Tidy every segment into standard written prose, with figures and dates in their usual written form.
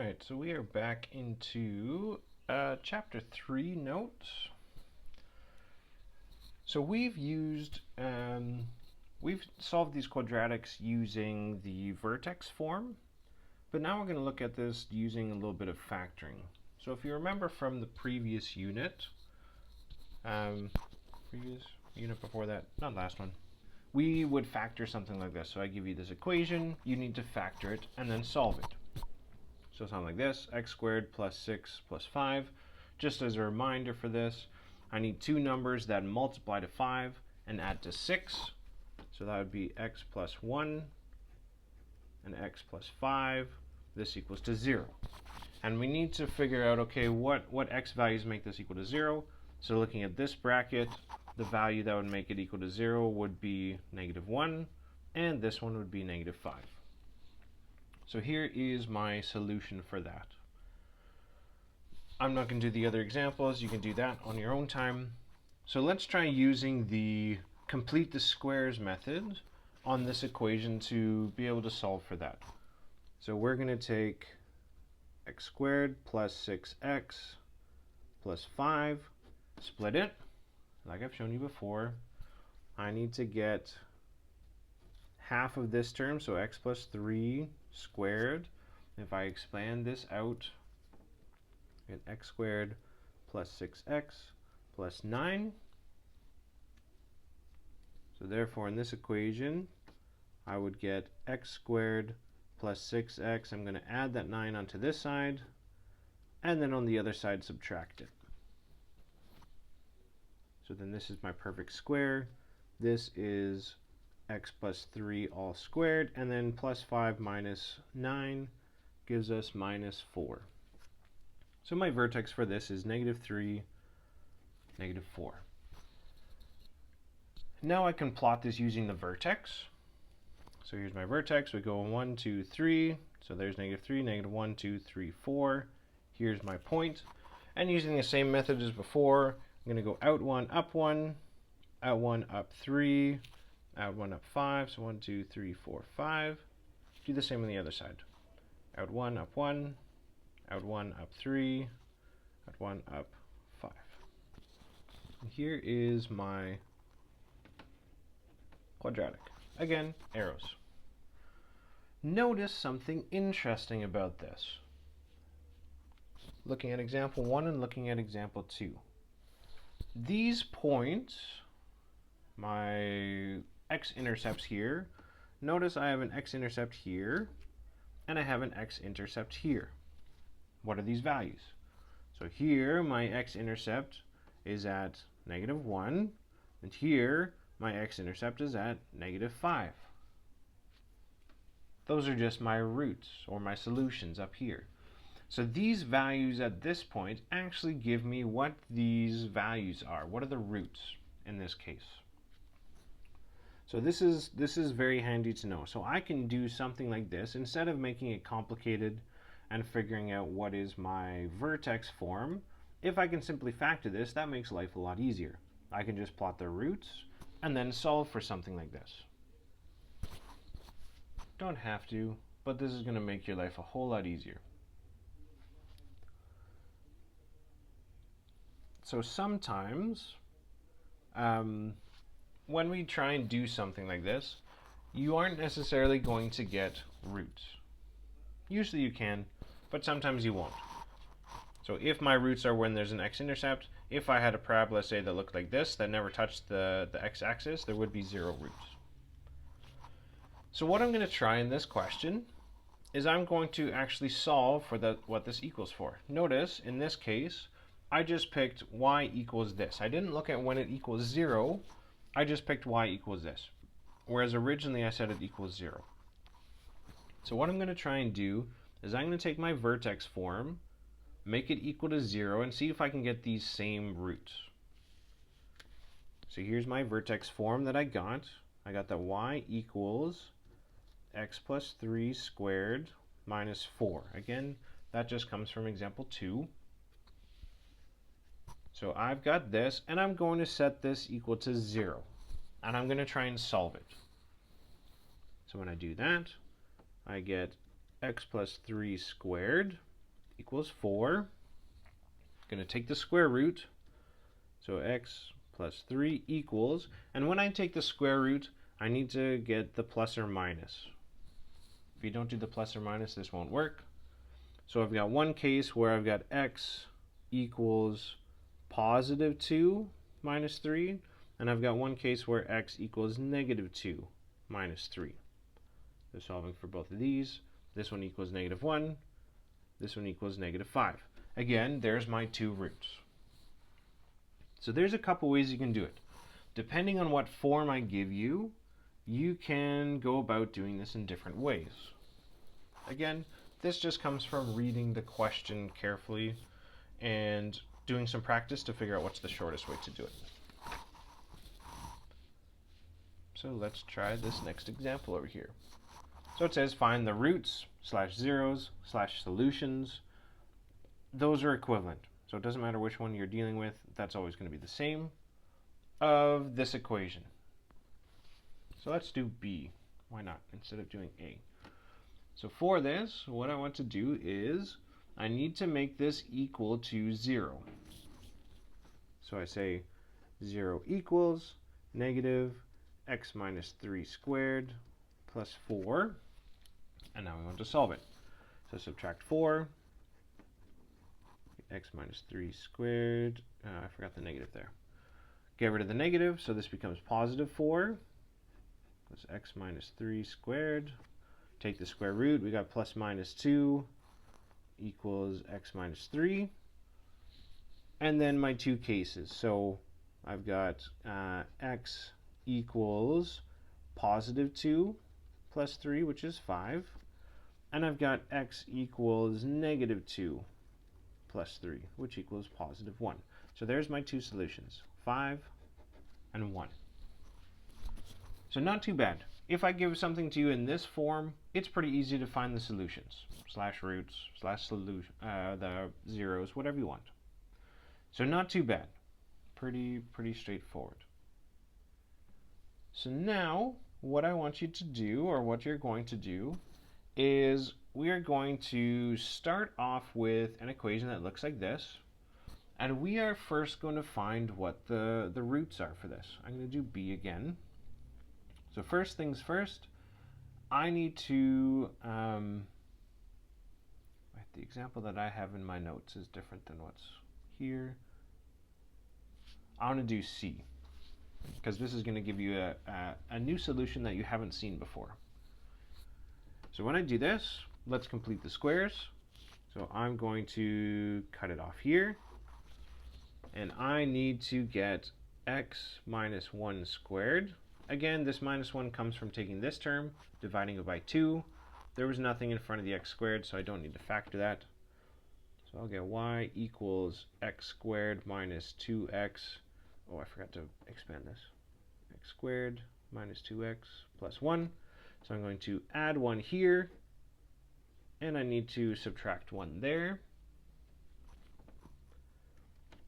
Alright, so we are back into Chapter 3 notes. So we've solved these quadratics using the Vertex Form, but now we're going to look at this using a little bit of factoring. So if you remember from the previous unit, previous unit before that, not last one, we would factor something like this. So I give you this equation, you need to factor it, and then solve it. So something like this, x squared plus 6 plus 5. Just as a reminder for this, I need two numbers that multiply to 5 and add to 6. So that would be x plus 1 and x plus 5. This equals to 0. And we need to figure out, okay, what x values make this equal to 0. So looking at this bracket, the value that would make it equal to 0 would be -1, and this one would be -5. So here is my solution for that. I'm not going to do the other examples. You can do that on your own time. So let's try using the complete the squares method on this equation to be able to solve for that. So we're going to take x squared plus 6x plus 5, split it, like I've shown you before. I need to get half of this term, so x plus 3 squared. If I expand this out, I get x squared plus 6x plus 9. So therefore in this equation I would get x squared plus 6x. I'm going to add that 9 onto this side, and then on the other side subtract it. So then this is my perfect square. This is x plus 3 all squared, and then plus 5 minus 9 gives us -4. So my vertex for this is -3, -4. Now I can plot this using the vertex. So here's my vertex. We go 1, 2, 3. So there's -3, -1, 2, 3, 4. Here's my point. And using the same method as before, I'm going to go out 1, up 1, out 1, up 3, out 1, up 5, so 1, 2, 3, 4, 5. Do the same on the other side. Out 1, up 1, out 1, up 3, out 1, up 5. And here is my quadratic. Again, arrows. Notice something interesting about this. Looking at example 1 and looking at example 2. These points, my x-intercepts here, notice I have an x-intercept here, and I have an x-intercept here. What are these values? So here, my x-intercept is at -1, and here, my x-intercept is at -5. Those are just my roots, or my solutions up here. So these values at this point actually give me what these values are. What are the roots in this case? So this is very handy to know. So I can do something like this instead of making it complicated and figuring out what is my vertex form. If I can simply factor this, that makes life a lot easier. I can just plot the roots and then solve for something like this. Don't have to, but this is going to make your life a whole lot easier. So sometimes when we try and do something like this, you aren't necessarily going to get roots. Usually you can, but sometimes you won't. So if my roots are when there's an x-intercept, if I had a parabola, say, that looked like this, that never touched the x-axis, there would be 0 roots. So what I'm going to try in this question is I'm going to actually solve for what this equals for. Notice, in this case, I just picked y equals this. I didn't look at when it equals 0. I just picked y equals this, whereas originally I said it equals 0. So what I'm going to try and do is I'm going to take my vertex form, make it equal to 0, and see if I can get these same roots. So here's my vertex form that I got. I got that y equals x plus 3 squared minus 4. Again, that just comes from example 2. So I've got this, and I'm going to set this equal to 0. And I'm going to try and solve it. So when I do that, I get x plus 3 squared equals 4. Going to take the square root. So x plus 3 equals, and when I take the square root, I need to get the plus or minus. If you don't do the plus or minus, this won't work. So I've got one case where I've got x equals positive 2 minus 3, and I've got one case where x equals negative 2 minus 3. So solving for both of these, this one equals negative 1, this one equals negative 5. Again, there's my two roots. So there's a couple ways you can do it. Depending on what form I give you, you can go about doing this in different ways. Again, this just comes from reading the question carefully and doing some practice to figure out what's the shortest way to do it. So let's try this next example over here. So it says find the roots / zeros / solutions. Those are equivalent. So it doesn't matter which one you're dealing with, that's always going to be the same, of this equation. So let's do B. Why not? Instead of doing A. So for this, what I want to do is I need to make this equal to 0. So I say 0 equals negative x minus 3 squared plus 4. And now we want to solve it. So subtract 4. X minus 3 squared. I forgot the negative there. Get rid of the negative, so this becomes positive 4. That's x minus 3 squared. Take the square root. We got plus minus 2 equals x minus 3. And then my two cases. So I've got x equals positive 2 plus 3, which is 5. And I've got x equals negative 2 plus 3, which equals positive 1. So there's my two solutions, 5 and 1. So not too bad. If I give something to you in this form, it's pretty easy to find the solutions, / roots, / solution, the zeros, whatever you want. So not too bad. Pretty straightforward. So now, what I want you to do, or what you're going to do, is we are going to start off with an equation that looks like this, and we are first going to find what the roots are for this. I'm going to do B again. So first things first, I need to, the example that I have in my notes is different than what's here. I want to do C, because this is going to give you a new solution that you haven't seen before. So when I do this, let's complete the squares. So I'm going to cut it off here. And I need to get x minus 1 squared. Again, this minus 1 comes from taking this term, dividing it by 2. There was nothing in front of the x squared, so I don't need to factor that. So I'll get y equals x squared minus 2x. Oh, I forgot to expand this. X squared minus 2x plus 1. So I'm going to add 1 here, and I need to subtract 1 there.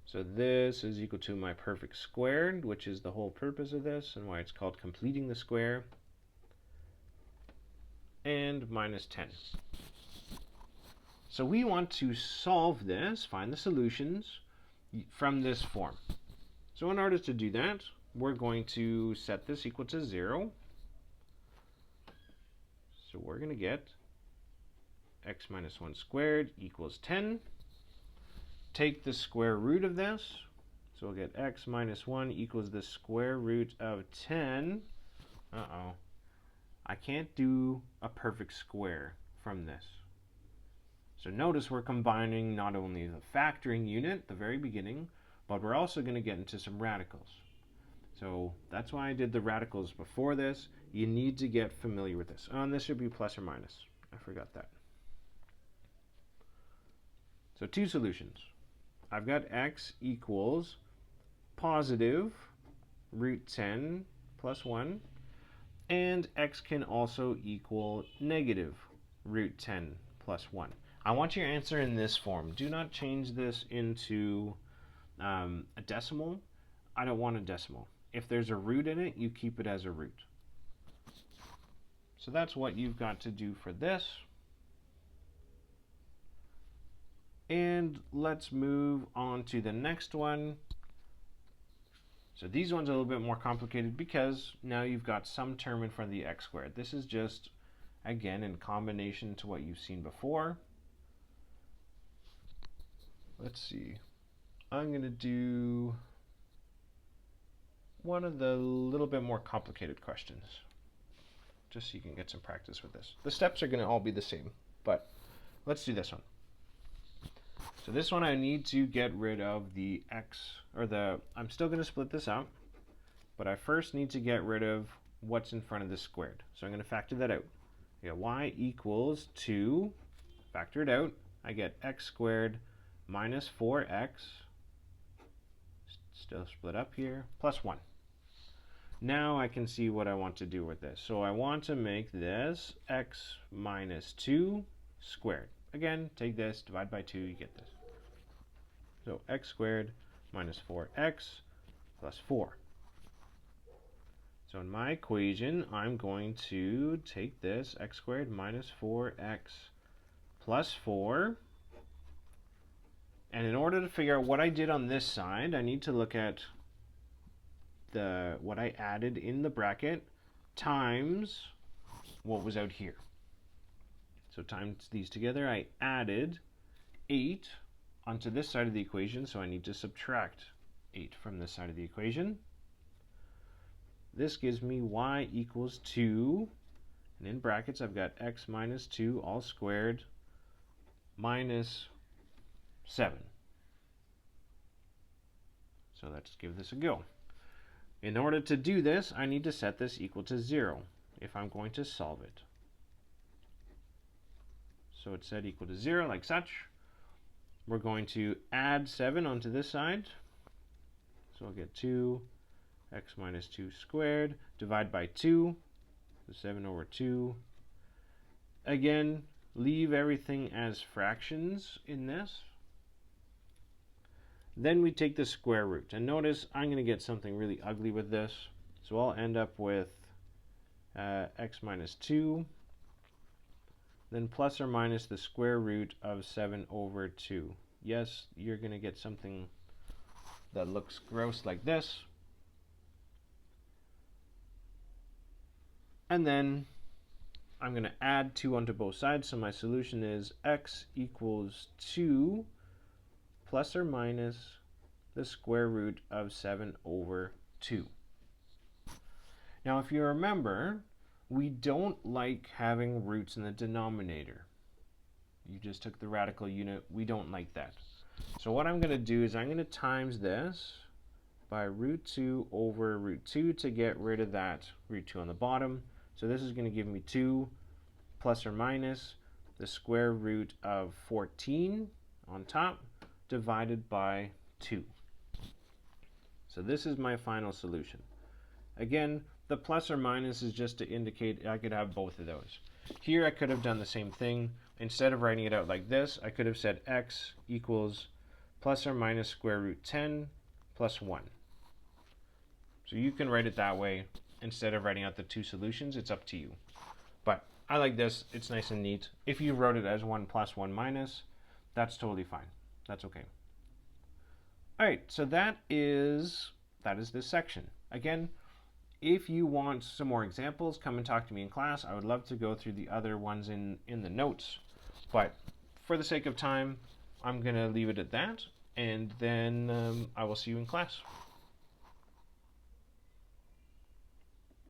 So this is equal to my perfect square, which is the whole purpose of this, and why it's called completing the square, and minus 10. So we want to solve this, find the solutions from this form. So in order to do that, we're going to set this equal to 0. So we're going to get x minus 1 squared equals 10. Take the square root of this. So we'll get x minus 1 equals the square root of 10. Uh-oh. I can't do a perfect square from this. So notice we're combining not only the factoring unit at the very beginning, but we're also going to get into some radicals. So that's why I did the radicals before this. You need to get familiar with this. And this should be plus or minus. I forgot that. So two solutions. I've got x equals positive root 10 plus 1. And x can also equal negative root 10 plus 1. I want your answer in this form. Do not change this into a decimal. I don't want a decimal. If there's a root in it, you keep it as a root. So that's what you've got to do for this. And let's move on to the next one. So these ones are a little bit more complicated because now you've got some term in front of the x squared. This is just, again, in combination to what you've seen before. Let's see. I'm going to do one of the little bit more complicated questions, just so you can get some practice with this. The steps are going to all be the same, but let's do this one. So this one I need to get rid of the x, or I'm still going to split this out, but I first need to get rid of what's in front of this squared. So I'm going to factor that out. I get y equals 2, factor it out, I get x squared minus 4x, still split up here, plus 1. Now I can see what I want to do with this. So I want to make this x minus 2 squared. Again, take this, divide by 2, you get this. So x squared minus 4x plus 4. So in my equation, I'm going to take this x squared minus 4x plus 4. And in order to figure out what I did on this side, I need to look at what I added in the bracket times what was out here. So times these together, I added 8 onto this side of the equation, so I need to subtract 8 from this side of the equation. This gives me y equals 2, and in brackets I've got x minus 2 all squared minus 7. So let's give this a go. In order to do this, I need to set this equal to 0 if I'm going to solve it. So it's set equal to 0 like such. We're going to add 7 onto this side. So I'll get 2 x minus 2 squared, divide by 2, so 7 over 2. Again, leave everything as fractions in this. Then we take the square root, and notice I'm going to get something really ugly with this. So I'll end up with x minus 2, then plus or minus the square root of 7 over 2. Yes, you're going to get something that looks gross like this. And then I'm going to add 2 onto both sides, so my solution is x equals 2 plus or minus the square root of 7 over 2. Now, if you remember, we don't like having roots in the denominator. You just took the radical unit. We don't like that. So what I'm going to do is I'm going to times this by root 2 over root 2 to get rid of that root 2 on the bottom. So this is going to give me 2 plus or minus the square root of 14 on top divided by 2. So this is my final solution. Again, the plus or minus is just to indicate I could have both of those. Here I could have done the same thing. Instead of writing it out like this, I could have said x equals plus or minus square root 10 plus 1. So you can write it that way instead of writing out the two solutions. It's up to you. But I like this. It's nice and neat. If you wrote it as 1 plus 1 minus, that's totally fine. That's okay. All right, so that is this section. Again, if you want some more examples, come and talk to me in class. I would love to go through the other ones in the notes. But for the sake of time, I'm going to leave it at that, and then I will see you in class.